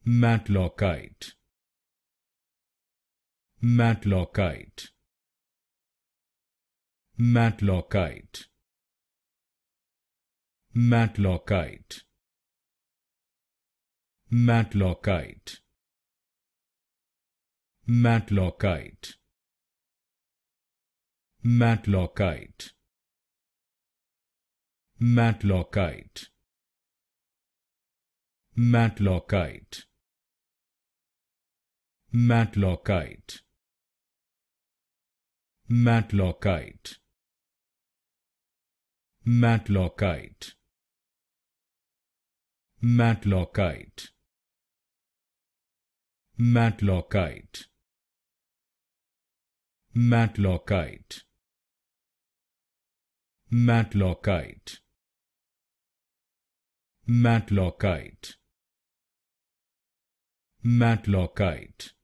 Matlockite, Matlockite, Matlockite, Matlockite, Matlockite, Matlockite, Matlockite, Matlockite, Matlockite, Matlockite, Matlockite, Matlockite, Matlockite, Matlockite, Matlockite, Matlockite, Matlockite, Matlockite,